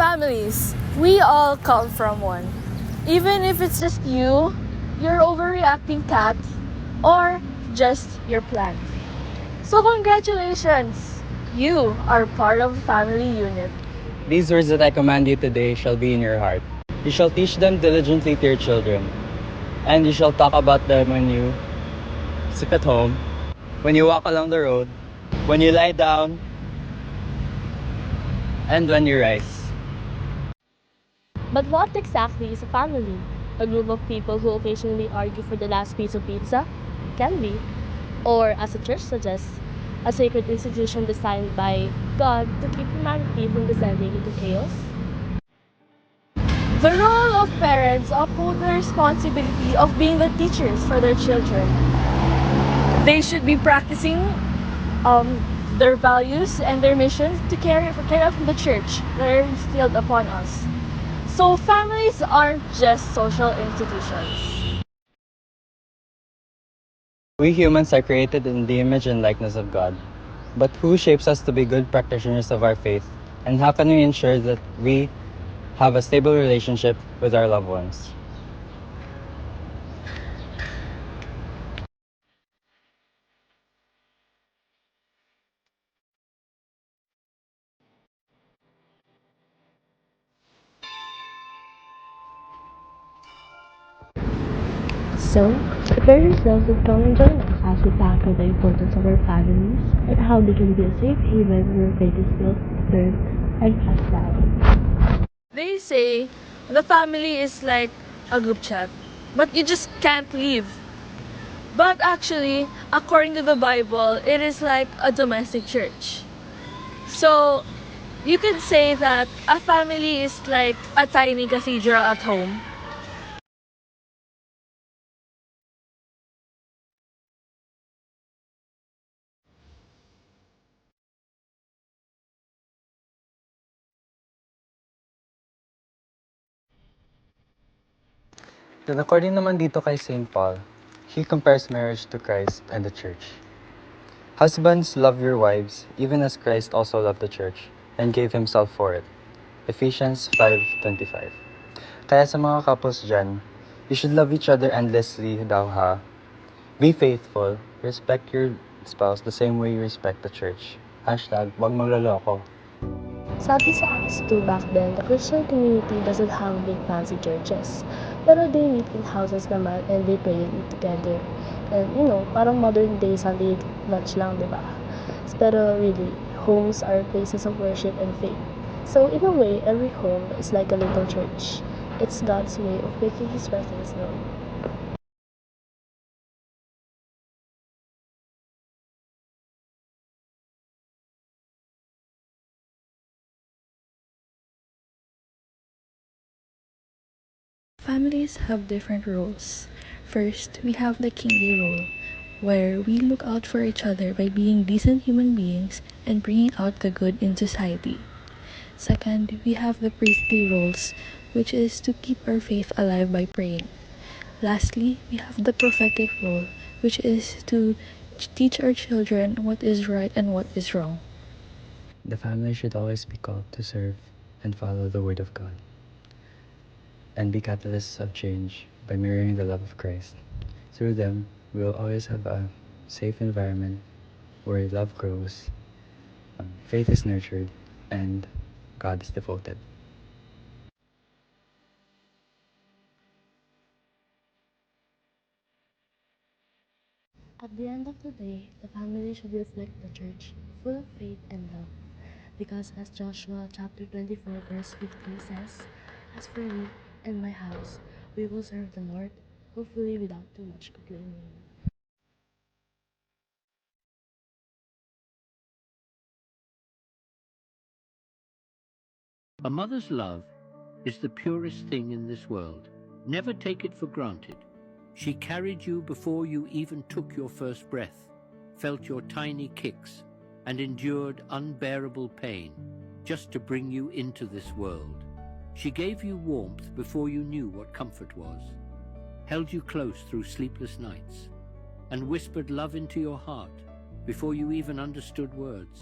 families, we all come from one. Even if it's just you, your overreacting cat, or just your plant. So congratulations! You are part of a family unit. These words that I command you today shall be in your heart. You shall teach them diligently to your children, and you shall talk about them when you sit at home, when you walk along the road, when you lie down, and when you rise. But what exactly is a family? A group of people who occasionally argue for the last piece of pizza? Can be. Or, as the church suggests, a sacred institution designed by God to keep humanity from descending into chaos? The role of parents uphold the responsibility of being the teachers for their children. They should be practicing their values and their missions to carry out from the church that are instilled upon us. So families aren't just social institutions. We humans are created in the image and likeness of God. But who shapes us to be good practitioners of our faith? And how can we ensure that we have a stable relationship with our loved ones? So, prepare yourselves and come and join us as we tackle the importance of our families and how they can be a safe haven where faith is built, learned, and passed down. They say the family is like a group chat, but you just can't leave. But actually, according to the Bible, it is like a domestic church. So, you could say that a family is like a tiny cathedral at home. Then according naman dito kay St. Paul, he compares marriage to Christ and the church. Husbands, love your wives, even as Christ also loved the church and gave himself for it. Ephesians 5:25. Kaya sa mga couples dyan, you should love each other endlessly daw ha. Be faithful, respect your spouse the same way you respect the church. Hashtag, wag magloloko. Sabi sa Acts 2 back then, the Christian community doesn't have big fancy churches. Pero they meet in houses naman and they pray and eat together. And parang modern day Sunday lunch lang, di ba? Pero really, homes are places of worship and faith. So in a way, every home is like a little church. It's God's way of making His presence known. Families have different roles. First, we have the kingly role, where we look out for each other by being decent human beings and bringing out the good in society. Second, we have the priestly roles, which is to keep our faith alive by praying. Lastly, we have the prophetic role, which is to teach our children what is right and what is wrong. The family should always be called to serve and follow the word of God and be catalysts of change by mirroring the love of Christ. Through them, we will always have a safe environment where love grows, faith is nurtured, and God is devoted. At the end of the day, the family should reflect the church, full of faith and love. Because as Joshua chapter 24 verse 15 says, "As for me and my house, we will serve the Lord, hopefully without too much complaining." A mother's love is the purest thing in this world. Never take it for granted. She carried you before you even took your first breath, felt your tiny kicks, and endured unbearable pain just to bring you into this world. She gave you warmth before you knew what comfort was, held you close through sleepless nights, and whispered love into your heart before you even understood words.